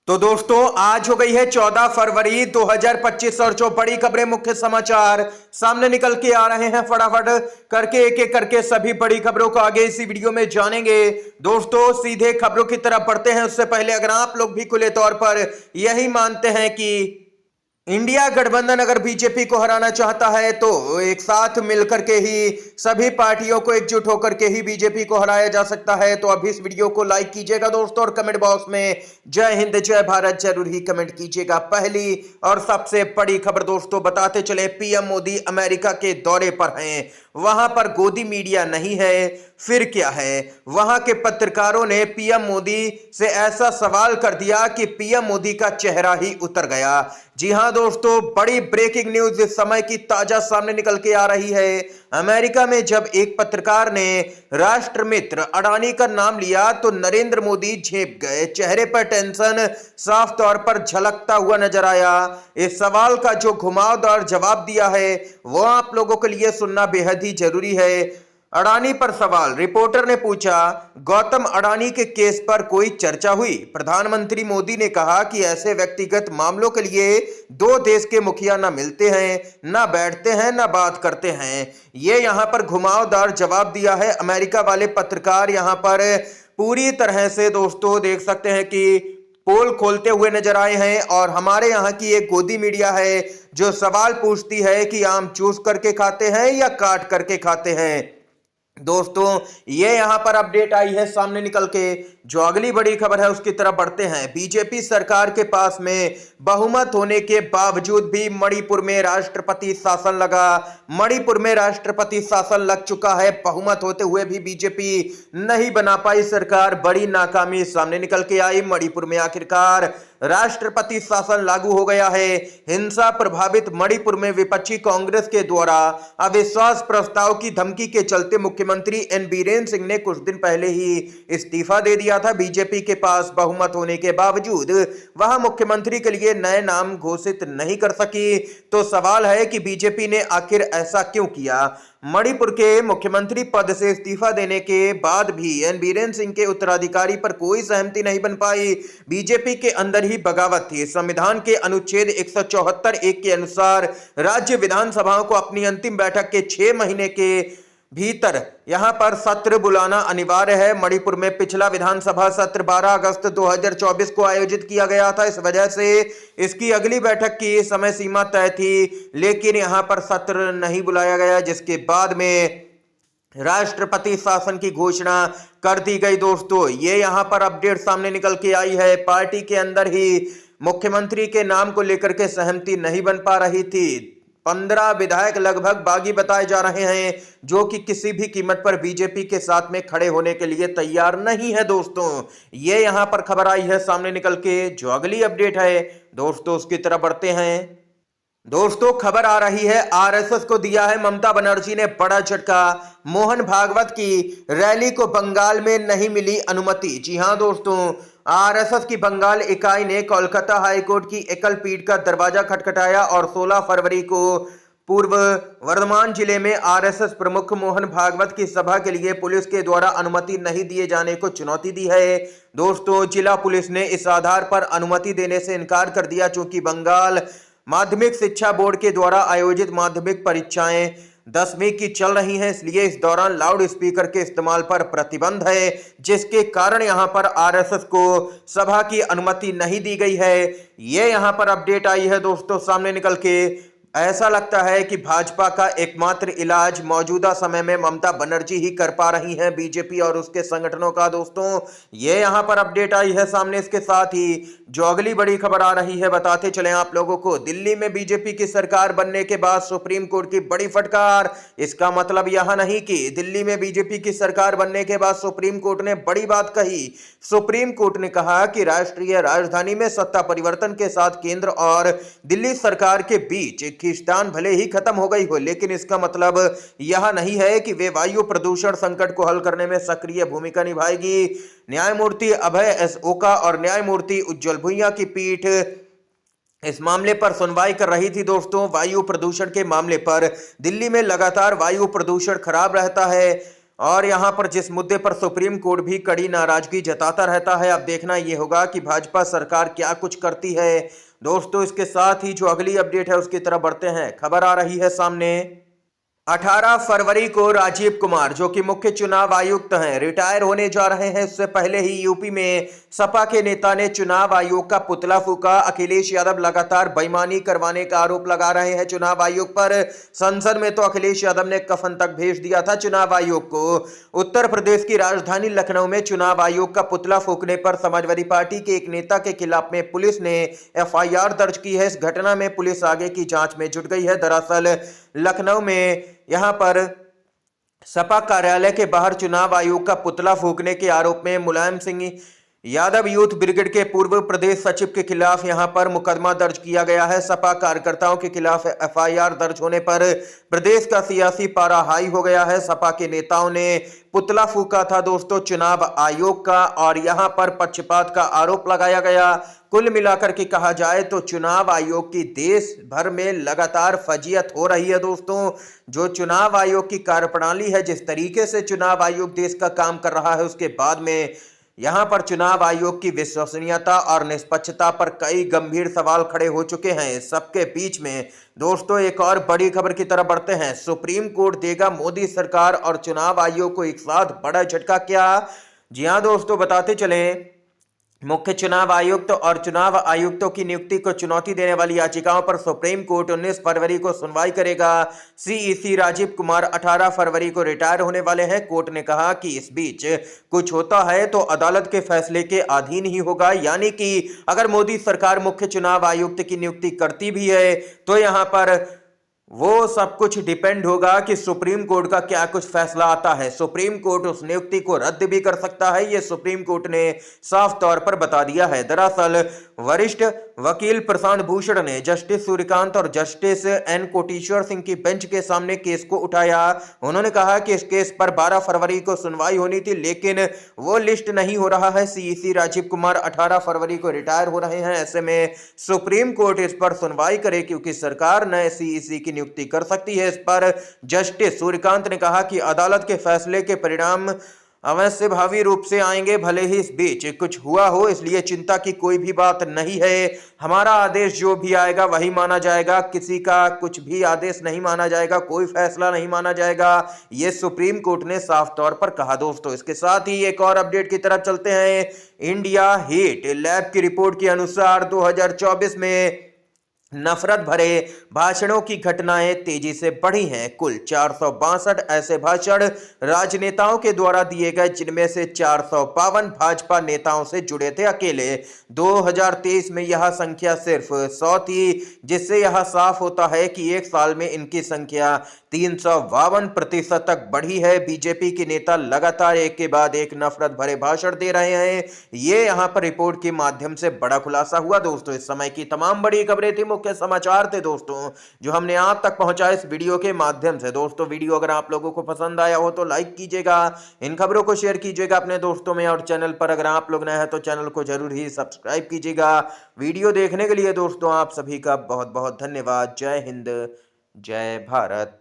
तो दोस्तों आज हो गई है 14 फरवरी 2025 और जो बड़ी खबरें मुख्य समाचार सामने निकल के आ रहे हैं फटाफट करके एक एक करके सभी बड़ी खबरों को आगे इसी वीडियो में जानेंगे। दोस्तों सीधे खबरों की तरफ बढ़ते हैं उससे पहले अगर आप लोग भी खुले तौर पर यही मानते हैं कि इंडिया गठबंधन अगर बीजेपी को हराना चाहता है तो एक साथ मिलकर के ही सभी पार्टियों को एकजुट होकर के ही बीजेपी को हराया जा सकता है। तो अभी इस वीडियो को लाइक कीजिएगा दोस्तों और कमेंट बॉक्स में जय हिंद जय भारत जरूर ही कमेंट कीजिएगा। पहली और सबसे बड़ी खबर दोस्तों बताते चले, पीएम मोदी अमेरिका के दौरे पर हैं, वहां पर गोदी मीडिया नहीं है, फिर क्या है। वहां के पत्रकारों ने पीएम मोदी से ऐसा सवाल कर दिया कि पीएम मोदी का चेहरा ही उतर गया। जी हां दोस्तों, बड़ी ब्रेकिंग न्यूज इस समय की ताजा सामने निकल के आ रही है। अमेरिका में जब एक पत्रकार ने राष्ट्रमित्र अडानी का नाम लिया तो नरेंद्र मोदी झेप गए, चेहरे पर टेंशन साफ तौर पर झलकता हुआ नजर आया। इस सवाल का जो घुमावदार जवाब दिया है वो आप लोगों के लिए सुनना बेहद ही जरूरी है। अडानी पर सवाल, रिपोर्टर ने पूछा, गौतम अडानी के केस पर कोई चर्चा हुई? प्रधानमंत्री मोदी ने कहा कि ऐसे व्यक्तिगत मामलों के लिए दो देश के मुखिया ना मिलते हैं, ना बैठते हैं, ना बात करते हैं। ये यहां पर घुमावदार जवाब दिया है अमेरिका वाले पत्रकार। यहां पर पूरी तरह से दोस्तों देख सकते हैं कि पोल खोलते हुए नजर आए हैं और हमारे यहाँ की एक गोदी मीडिया है जो सवाल पूछती है कि आम चूस करके खाते हैं या काट करके खाते हैं। दोस्तों ये यहां पर अपडेट आई है सामने निकल के। जो अगली बड़ी खबर है उसकी तरफ बढ़ते हैं। बीजेपी सरकार के पास में बहुमत होने के बावजूद भी मणिपुर में राष्ट्रपति शासन लगा। मणिपुर में राष्ट्रपति शासन लग चुका है, बहुमत होते हुए भी बीजेपी नहीं बना पाई सरकार। बड़ी नाकामी सामने निकल के आई। मणिपुर में आखिरकार राष्ट्रपति शासन लागू हो गया है। हिंसा प्रभावित मणिपुर में विपक्षी कांग्रेस के द्वारा अविश्वास प्रस्ताव की धमकी के चलते मुख्यमंत्री एन बीरेन सिंह ने कुछ दिन पहले ही इस्तीफा दे दिया था। बीजेपी के पास बहुमत होने के बावजूद वह मुख्यमंत्री के लिए नए नाम घोषित नहीं कर सकी। तो सवाल है कि बीजेपी ने आखिर ऐसा क्यों किया? मणिपुर के मुख्यमंत्री पद से इस्तीफा देने के बाद भी एन बीरेन सिंह के उत्तराधिकारी पर कोई सहमति नहीं बन पाई। बीजेपी के अंदर ही बगावत थी। संविधान के अनुच्छेद 174(1) के अनुसार राज्य विधानसभाओं को अपनी अंतिम बैठक के 6 महीने के भीतर यहां पर सत्र बुलाना अनिवार्य है। मणिपुर में पिछला विधानसभा सत्र 12 अगस्त 2024 को आयोजित किया गया था। इस वजह से इसकी अगली बैठक की समय सीमा तय थी, लेकिन यहां पर सत्र नहीं बुलाया गया, जिसके बाद में राष्ट्रपति शासन की घोषणा कर दी गई। दोस्तों ये यहां पर अपडेट सामने निकल के आई है। पार्टी के अंदर ही मुख्यमंत्री के नाम को लेकर के सहमति नहीं बन पा रही थी। 15 विधायक लगभग बागी बताए जा रहे हैं जो कि किसी भी कीमत पर बीजेपी के साथ में खड़े होने के लिए तैयार नहीं है। दोस्तों ये यहां पर खबर आई है सामने निकल के। जो अगली अपडेट है दोस्तों उसकी तरफ बढ़ते हैं। दोस्तों खबर आ रही है आरएसएस को दिया है ममता बनर्जी ने बड़ा झटका। मोहन भागवत की रैली को बंगाल में नहीं मिली अनुमति। जी हां दोस्तों, आरएसएस की बंगाल इकाई ने कोलकाता हाईकोर्ट की एकल पीठ का दरवाजा खटखटाया और 16 फरवरी को पूर्व वर्धमान जिले में आरएसएस प्रमुख मोहन भागवत की सभा के लिए पुलिस के द्वारा अनुमति नहीं दिए जाने को चुनौती दी है। दोस्तों जिला पुलिस ने इस आधार पर अनुमति देने से इनकार कर दिया चूंकि बंगाल माध्यमिक शिक्षा बोर्ड के द्वारा आयोजित माध्यमिक परीक्षाएं 10वीं की चल रही हैं, इसलिए इस दौरान लाउड स्पीकर के इस्तेमाल पर प्रतिबंध है, जिसके कारण यहां पर आरएसएस को सभा की अनुमति नहीं दी गई है। ये यहां पर अपडेट आई है दोस्तों सामने निकल के। ऐसा लगता है कि भाजपा का एकमात्र इलाज मौजूदा समय में ममता बनर्जी ही कर पा रही हैं, बीजेपी और उसके संगठनों का। दोस्तों ये यहां पर अपडेट आई है सामने। इसके साथ ही जो अगली बड़ी खबर आ रही है बताते चलें आप लोगों को। दिल्ली में बीजेपी की सरकार बनने के बाद सुप्रीम कोर्ट की बड़ी फटकार। इसका मतलब यह नहीं कि दिल्ली में बीजेपी की सरकार बनने के बाद सुप्रीम कोर्ट ने बड़ी बात कही। सुप्रीम कोर्ट ने कहा कि राष्ट्रीय राजधानी में सत्ता परिवर्तन के साथ केंद्र और दिल्ली सरकार के बीच खींचतान भले ही खत्म हो गई हो, लेकिन इसका मतलब यह नहीं है कि वे वायु प्रदूषण संकट को हल करने में सक्रिय भूमिका निभाएगी। न्यायमूर्ति अभय एस ओका और न्यायमूर्ति उज्जवल भुइयां की पीठ इस मामले पर सुनवाई कर रही थी। दोस्तों वायु प्रदूषण के मामले पर दिल्ली में लगातार वायु प्रदूषण खराब रहता है और यहां पर जिस मुद्दे पर सुप्रीम कोर्ट भी कड़ी नाराजगी जताता रहता है, अब देखना ये होगा कि भाजपा सरकार क्या कुछ करती है। दोस्तों, इसके साथ ही जो अगली अपडेट है उसकी तरफ बढ़ते हैं। खबर आ रही है सामने, 18 फरवरी को राजीव कुमार, जो कि मुख्य चुनाव आयुक्त हैं, रिटायर होने जा रहे हैं। इससे पहले ही यूपी में सपा के नेता ने चुनाव आयोग का पुतला फूंका। अखिलेश यादव लगातार बेईमानी करवाने का आरोप लगा रहे हैं चुनाव आयोग पर। संसद में तो अखिलेश यादव ने कफन तक भेज दिया था चुनाव आयोग को। उत्तर प्रदेश की राजधानी लखनऊ में चुनाव आयोग का पुतला फूंकने पर समाजवादी पार्टी के एक नेता के खिलाफ में पुलिस ने एफआईआर दर्ज की है। इस घटना में पुलिस आगे की जांच में जुट गई है। दरअसल लखनऊ में यहां पर सपा कार्यालय के बाहर चुनाव आयोग का पुतला फूंकने के आरोप में मुलायम सिंह यादव यूथ ब्रिगेड के पूर्व प्रदेश सचिव के खिलाफ यहां पर मुकदमा दर्ज किया गया है। सपा कार्यकर्ताओं के खिलाफ एफआईआर दर्ज होने पर प्रदेश का सियासी पारा हाई हो गया है। सपा के नेताओं ने पुतला फूंका था दोस्तों चुनाव आयोग का, और यहां पर पक्षपात का आरोप लगाया गया। कुल मिलाकर के कहा जाए तो चुनाव आयोग की देश भर में लगातार फजीयत हो रही है दोस्तों। जो चुनाव आयोग की कार्यप्रणाली है, जिस तरीके से चुनाव आयोग देश का काम कर रहा है, उसके बाद में यहां पर चुनाव आयोग की विश्वसनीयता और निष्पक्षता पर कई गंभीर सवाल खड़े हो चुके हैं। इस सबके बीच में दोस्तों एक और बड़ी खबर की तरफ बढ़ते हैं। सुप्रीम कोर्ट देगा मोदी सरकार और चुनाव आयोग को एक साथ बड़ा झटका क्या? जी हां दोस्तों, बताते चलें, मुख्य चुनाव आयुक्त और चुनाव आयुक्तों की नियुक्ति को चुनौती देने वाली याचिकाओं पर सुप्रीम कोर्ट 19 फरवरी को सुनवाई करेगा। सीईसी राजीव कुमार 18 फरवरी को रिटायर होने वाले हैं। कोर्ट ने कहा कि इस बीच कुछ होता है तो अदालत के फैसले के अधीन ही होगा, यानी कि अगर मोदी सरकार मुख्य चुनाव आयुक्त की नियुक्ति करती भी है तो यहां पर वो सब कुछ डिपेंड होगा कि सुप्रीम कोर्ट का क्या कुछ फैसला आता है। सुप्रीम कोर्ट उस नियुक्ति को रद्द भी कर सकता है, ये सुप्रीम कोर्ट ने साफ तौर पर बता दिया है। दरअसल वरिष्ठ वकील प्रशांत भूषण ने जस्टिस सूर्यकांत और जस्टिस एन कोटेश्वर सिंह की बेंच के सामने केस को उठाया। उन्होंने कहा कि इस केस पर 12 फरवरी को सुनवाई होनी थी, लेकिन वो लिस्ट नहीं हो रहा है। सीईसी राजीव कुमार 18 फरवरी को रिटायर हो रहे हैं। ऐसे में सुप्रीम कोर्ट इस पर सुनवाई करे, क्योंकि सरकार नए सीईसी की नियुक्ति कर सकती है। इस पर जस्टिस सूर्यकांत ने कहा कि अदालत के फैसले के परिणाम अवश्य भावी रूप से आएंगे, भले ही इस बीच कुछ हुआ हो, इसलिए चिंता की कोई भी बात नहीं है। हमारा आदेश जो भी आएगा वही माना जाएगा, किसी का कुछ भी आदेश नहीं माना जाएगा, कोई फैसला नहीं माना जाएगा, ये सुप्रीम कोर्ट ने साफ तौर पर कहा दोस्तों। इसके साथ ही एक और अपडेट की तरफ चलते हैं। इंडिया हीट लैब की रिपोर्ट के अनुसार 2024 में नफरत भरे भाषणों की घटनाएं तेजी से बढ़ी हैं। कुल 462 ऐसे भाषण राजनेताओं के द्वारा दिए गए, जिनमें से 452 भाजपा नेताओं से जुड़े थे अकेले। 2023 में यह संख्या सिर्फ 100 थी, जिससे यह साफ होता है कि एक साल में इनकी संख्या 352% तक बढ़ी है। बीजेपी के नेता लगातार एक के बाद एक नफरत भरे भाषण दे रहे हैं। ये यहां पर रिपोर्ट के माध्यम से बड़ा खुलासा हुआ दोस्तों। इस समय की तमाम बड़ी खबरें थी, मुख्य समाचार थे दोस्तों, जो हमने आप तक पहुंचाए इस वीडियो के माध्यम से। दोस्तों, वीडियो अगर आप लोगों को पसंद आया हो तो लाइक कीजिएगा, इन खबरों को शेयर कीजिएगा अपने दोस्तों में, और चैनल पर अगर आप लोग नए हैं तो चैनल को जरूर ही सब्सक्राइब कीजिएगा। वीडियो देखने के लिए दोस्तों आप सभी का बहुत बहुत धन्यवाद। जय हिंद, जय भारत।